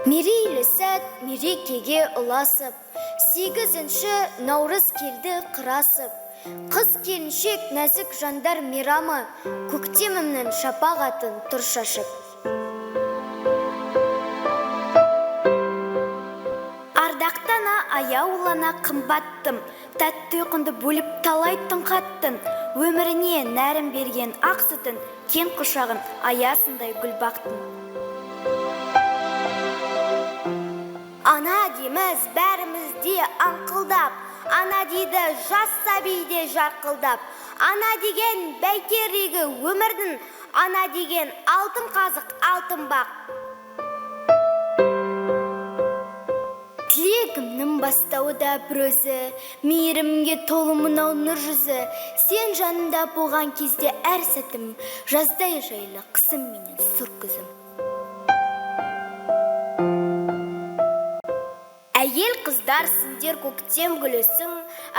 Мерейлі сәт мерекеге ұласып, 8-ші наурыз келді қырасып. Қыз келіншек нәзік жандар мейрамы, көктемімнің шапағатын тұр шашып. Ардақтана аяулана қымбаттым, тәтті ұйқынды бөліп талай қаттың. Өміріне нәрім берген ақ сүтін, кен құшағын аясындай гүл бақтың. Ана дейміз бәрімізде аңқылдап, ана дейді жас сәбиде жарқылдап. Ана деген бәйтерегі өмірдің, ана деген алтын қазық, алтын бақ. Тілегімнің бастауы да бір өзі, мейірімге толы мынау нұр жүзі. Сен жанында болған кезде әр сәтім, жаздай жайлы қысым менен сұр күзім. Әйел қыздар сендер көктем гүлісің,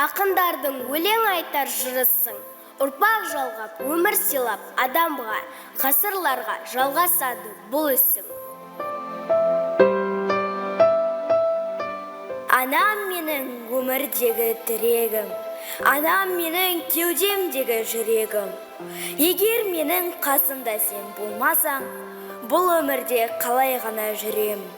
ақындардың өлең айтар жырысың. Ұрпақ жалғап, өмір сыйлап адамға, ғасырларға жалғасады бұл ісің. Анам менің өмірдегі тірегім, анам менің кеудемдегі жүрегім. Егер менің қасымда сен болмасаң, бұл өмірде қалай ғана жүрем.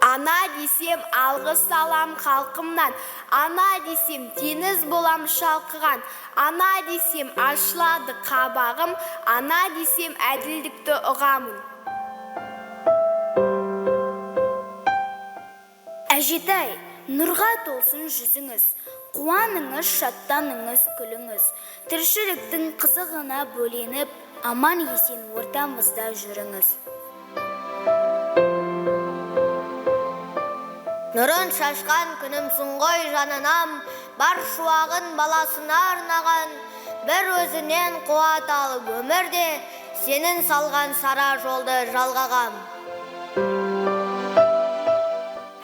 Ана десем алғыс салам халқымнан, ана десем теңіз болам шалқыған, ана десем ашылады қабағым, ана десем әділдікті ұғамын. Әжетай, нұрға толсын жүзіңіз, қуаныңыз, шаттаныңыз, күліңіз. Тіршіліктің қызығына бөленіп, аман есен ортамызда жүріңіз. Нұрын шашқан күнімсің ғой жанынам, бар шуағын баласына арнаған. Бір өзінен қуат алып өмірде, сенің салған сара жолды жалғағам.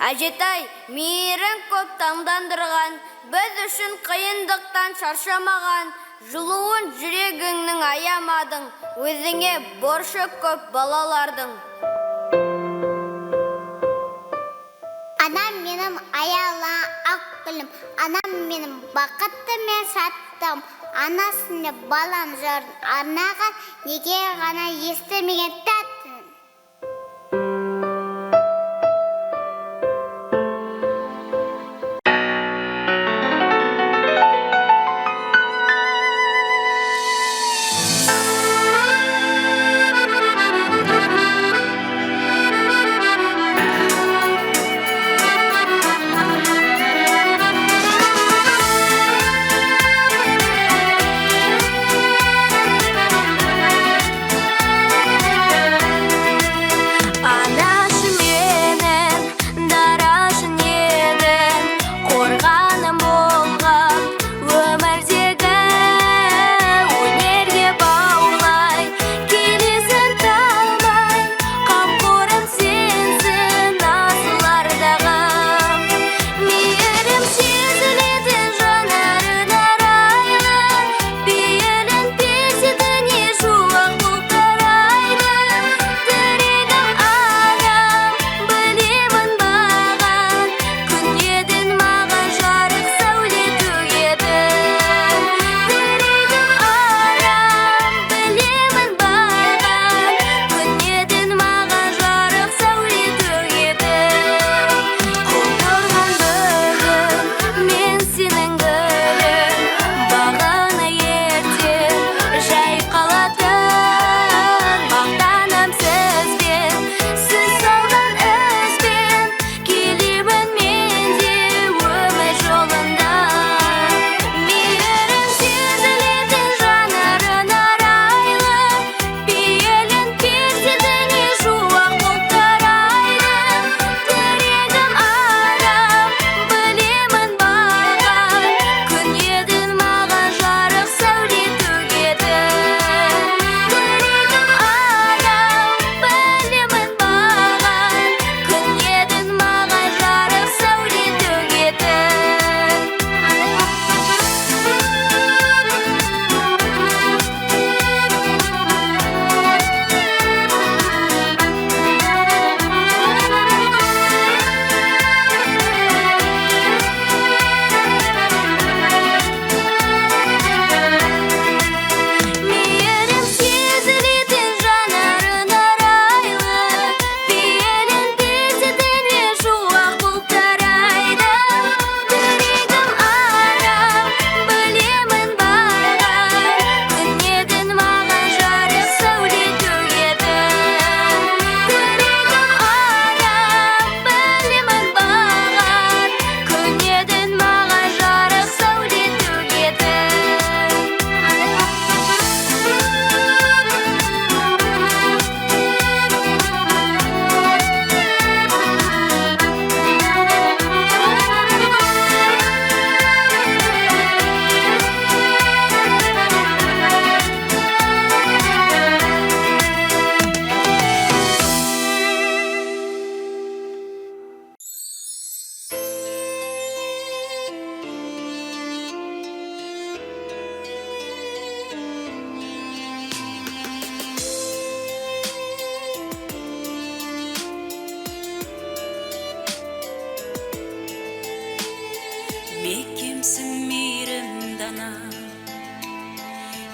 Әжетай, мейірің көп таңдандырған, біз үшін қиындықтан шаршамаған. Жылуын жүрегіңнің аямадың, өзіңе боршы көп балалардың. Анам менің аяла ақ гүлім, анам менің бақытты мен шаттым. Анасына балам жырын арнаған, неге ғана естімеген тәттін.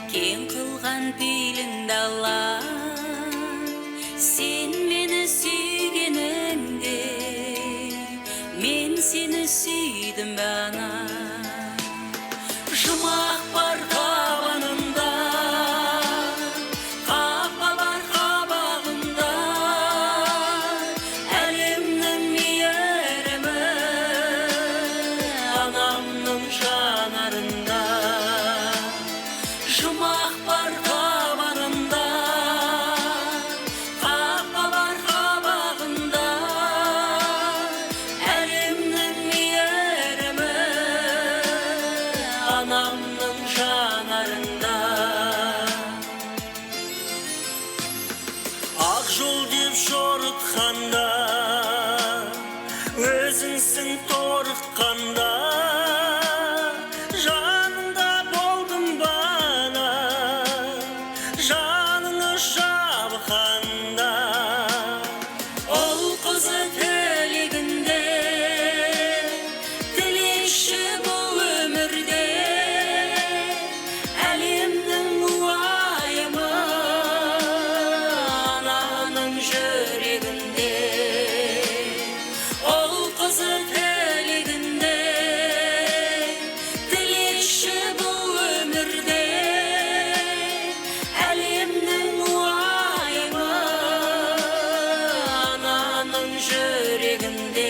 кең қылған пейіліңді Алла, сен мені сүйгеніңде мен сені сүйдім бе ана. Жұмақ бар табанында, қапа бар қабағында, әлемнің мейірімі анамның жанарында. Жұмақ бар табанында, қапа бар қабағында, әлемнің мейірімі анамның жанарында. Ақ жол деп жорытқанда, өзіңсің торыққанда, жанында болдым бана, жаныңы жабыққанда. Ол қызы тілегінде, тілеші бұл өмірде, әлемнің уайымы ананың жүрегінде. Ол қызы тілегінде, тілеші бұл өмірде, әлемнің уайымы ананың жүрегінде.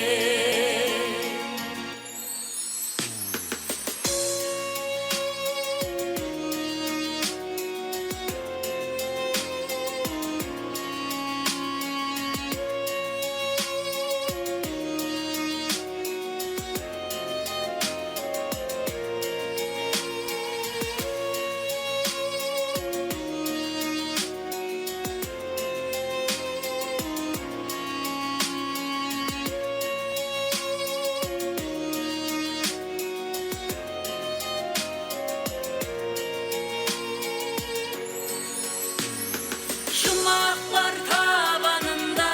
Жұмақ бар табанында,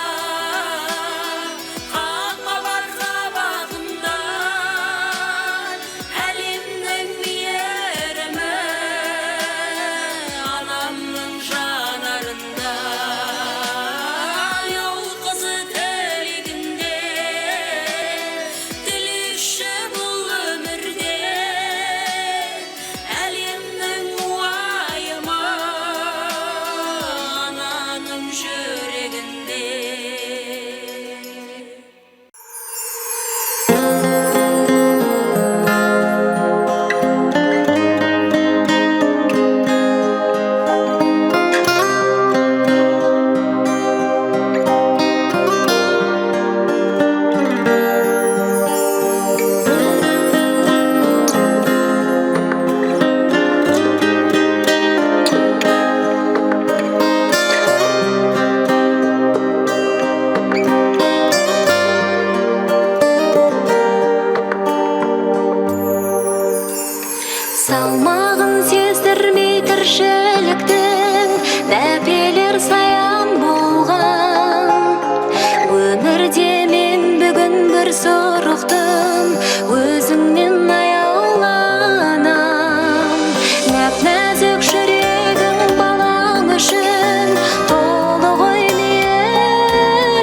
қапа бар қабағында, әлемнің мейірімі анамның жанарында. Ол қызы тілегінде, тілеші бұл өмірде, әлемнің уайымы ананың жүрегінде. Салмағын сездірмей тіршіліктің, нәпелер саян болған. Өмірде мен бүгін бір сұрықтым, өзіңнен аяуланам. Нәп-нәзік жүрегің балаң үшін толы ғой мейірімге.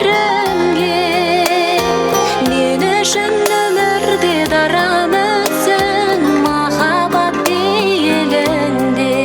Мен үшін өмірде дара мүсін, махаббат бейілінде.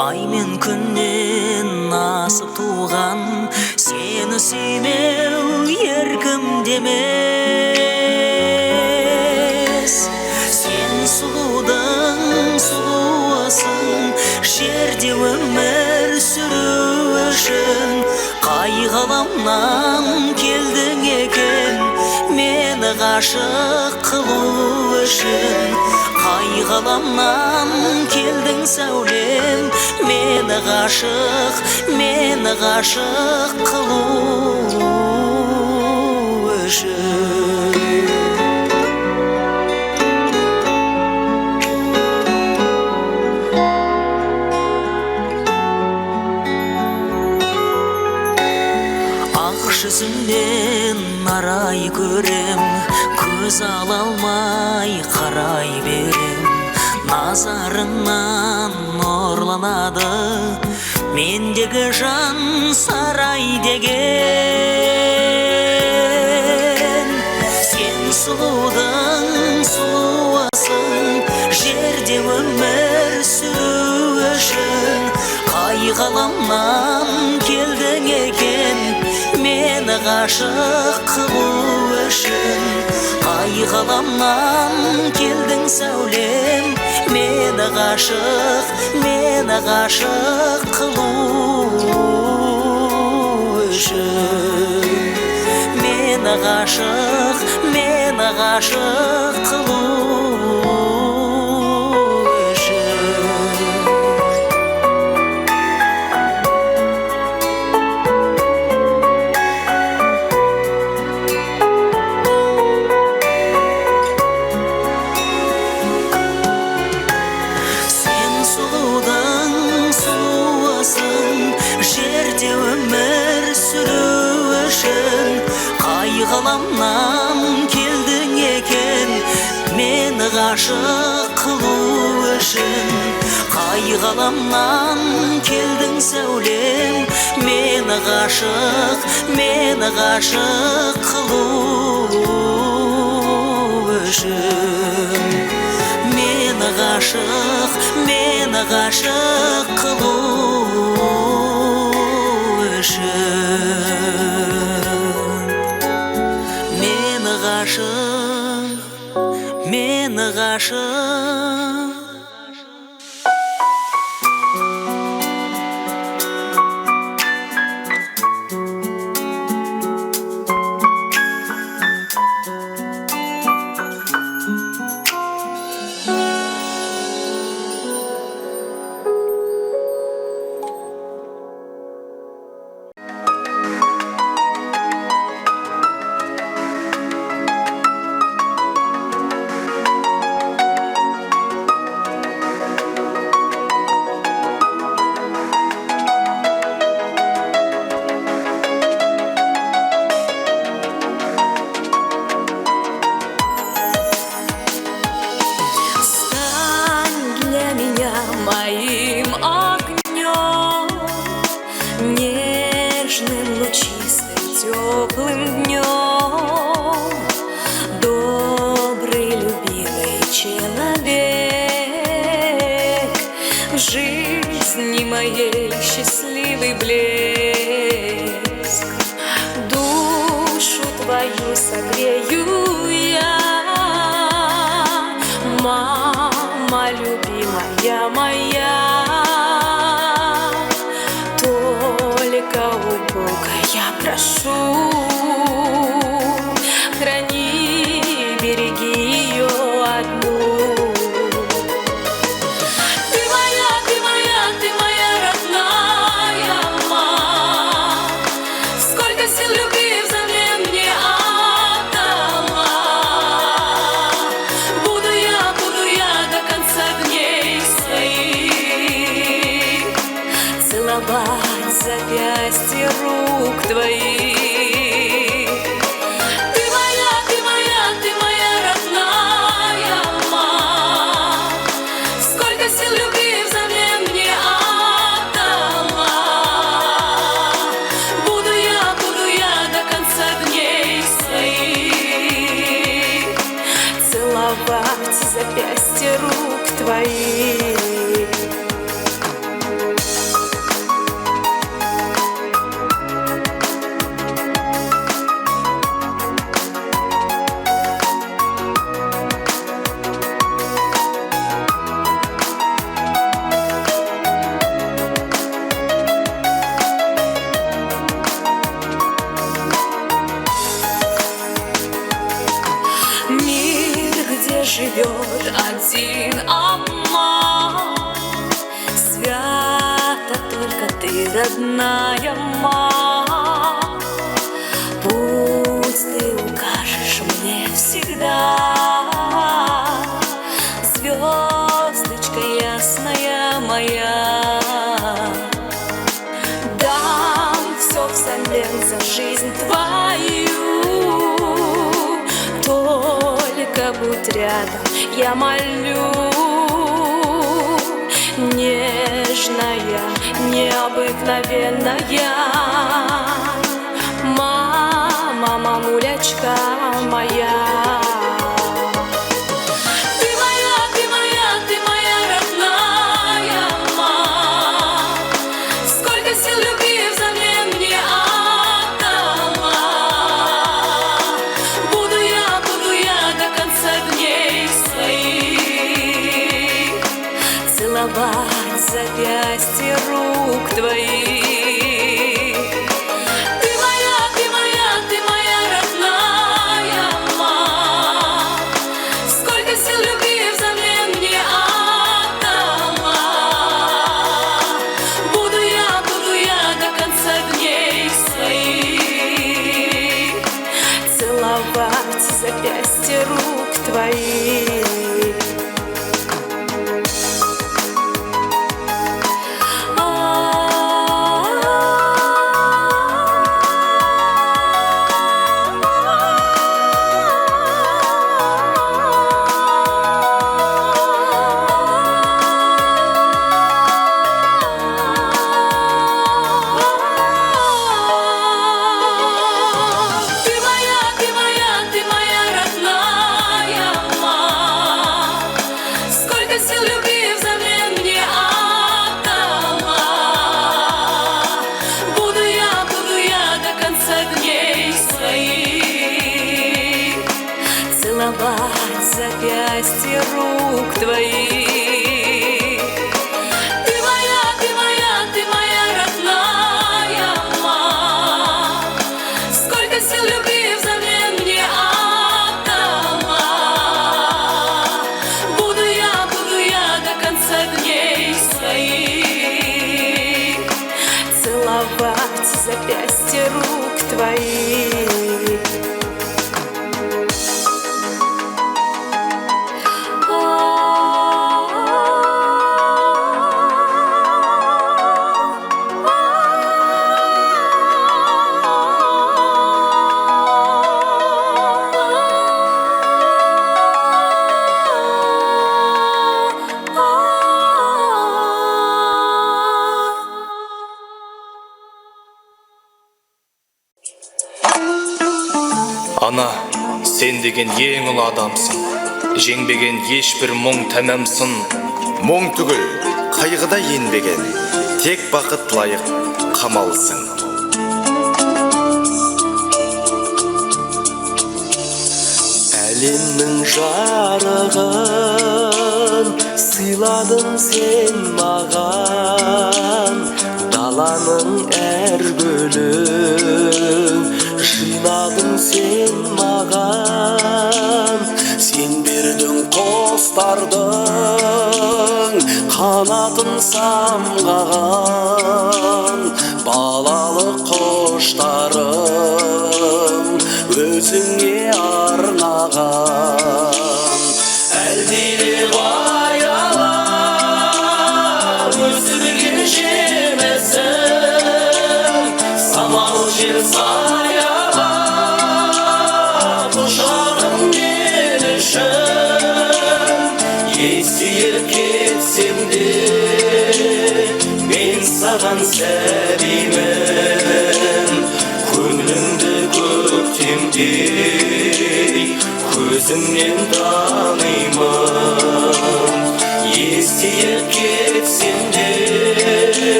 ай мен күннен асып туған, сені сүймеу еркімде емес. Сен сұлудың сұлуысың, жерде өмір сүру үшін. Қай ғаламнан келдің екен, мені ғашық қылу үшін. Қай ғаламнан келдің сәулем, мені ғашық қылу үшін. Жүзіңнен арай көрем, көз ала алмай қарай берем. Назарыңнан нұрланады мендегі жан сарай деген. Сен сұлудың сұлуысың, жерде өмір сүру үшін. Қай ғаламнан келдің екен, мені ғашық қылу үшін. Қай ғаламнан келдің сәулем, мені ғашық қылу үшін. Мені ғашық қылу ғаламнан келдің екен, мені ғашық қылу үшін. Қай ғаламнан келдің сәулем, мені ғашық қылу үшін. Мені ғашық қылу үшін. Мені ғашық. Моим огнем, нежным, лучистым, теплым днем, добрый, любимый человек, в жизни моей счастливый блеск. Душу твою согрею я, мама любимая моя. Только у Бога я прошу, храни, береги ее одну. Ты моя родная мама, сколько сил любви взамен мне отдала. Буду я до конца дней своих целовать запястье рук твоих. Ты моя родная мама, сколько сил любви взамен мне отдала. Буду я до конца дней своих целовать запястье рук твоих. родная мама. Путь ты укажешь мне всегда, звездочка ясная моя. Дам все взамен за жизнь твою, только будь рядом, я молю. Нежная, необыкновенная мама, мамулечка моя. Ты моя, ты моя, ты моя родная мама. Сколько сил любви взамен мне отдала. Буду я до конца дней своих целовать запястья рук твоих. Ты моя, ты моя, ты моя родная мама. Сколько сил любви взамен мне отдала. Буду я до конца дней своих целовать запястья рук твоих. Целовать запястья рук твоих. Ты моя, ты моя, ты моя родная мама. Сколько сил любви взамен мне отдала. Буду я до конца дней своих целовать запястья рук твоих. Ана, сен деген ең ұлы адамсың. Жеңбеген ешбір мұң тәмәмсың. Мұң түгіл, қайғыда енбеген, тек бақыт лайық қамалсың. Әлемнің жарығын сыйладың сен маған. Даланың әр гүлін жинадың сен маған. Сен бердің құстардың қанатын самғаған. Балалық құштарым өзіңе арнаған. Әлдилеп аялап өсірген жемесің, самал жел саялап құшағың мен үшін. Есейіп кетсем де мен саған сәбимін. Көңіліңді көктемдей көзіңнен танимын. Есейіп кетсем де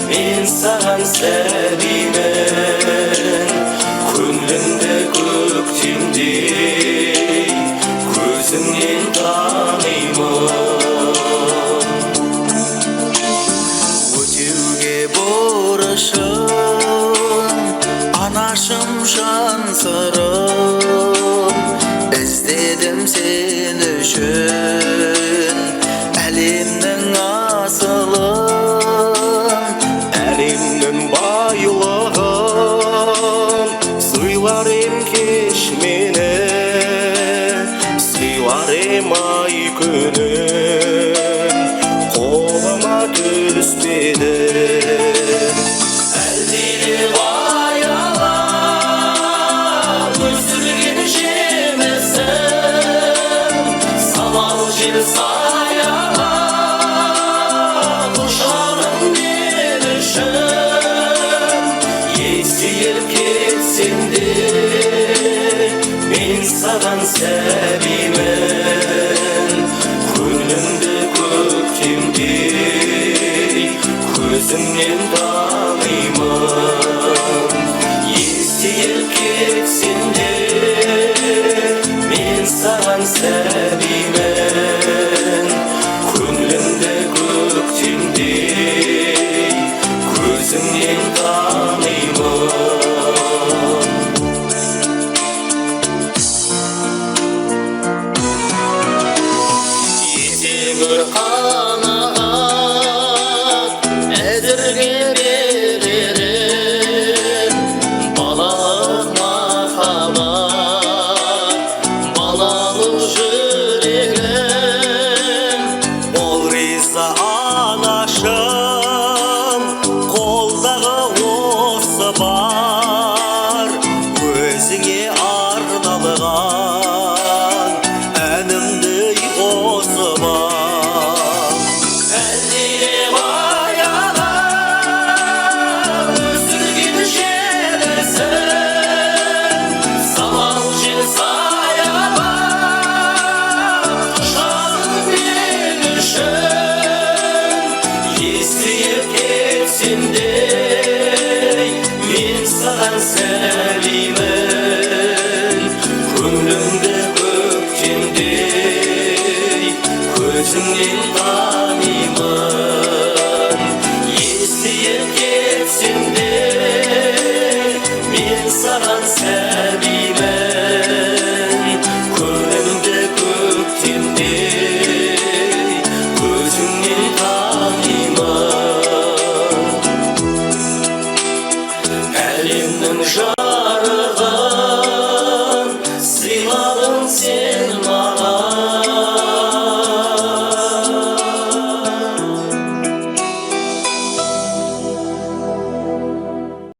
мен саған сәбимін. Көңіліңді көктемдей көзіңнен танимын. Өтеуге борышым, анашым жан сырым. Іздедім сен үшін әлемнің асылын. Әлемнің көзіңнен танимын. Естиіп кетсем де мен саған сәбимін, көңілімді көктемдей көзіңнен танимын. Етегір қанағат әзірге берерім, балалық махаббат, балалық жүрегім. Ол риза анашым, қолдағы осы бар, өзіңе арналған әнімді қосып ал. Әлдилеп аялап өсірген желісің, самал жел саябақ құшағың мен үшін. Естиіп кетсем де мен саған сәлемін, көңілімді көктемдей көзіңнен танимын. Естиіп кетсем де мен саған сәлемін, көңілімді көктемдей көзіңнен танимын. Әлемнің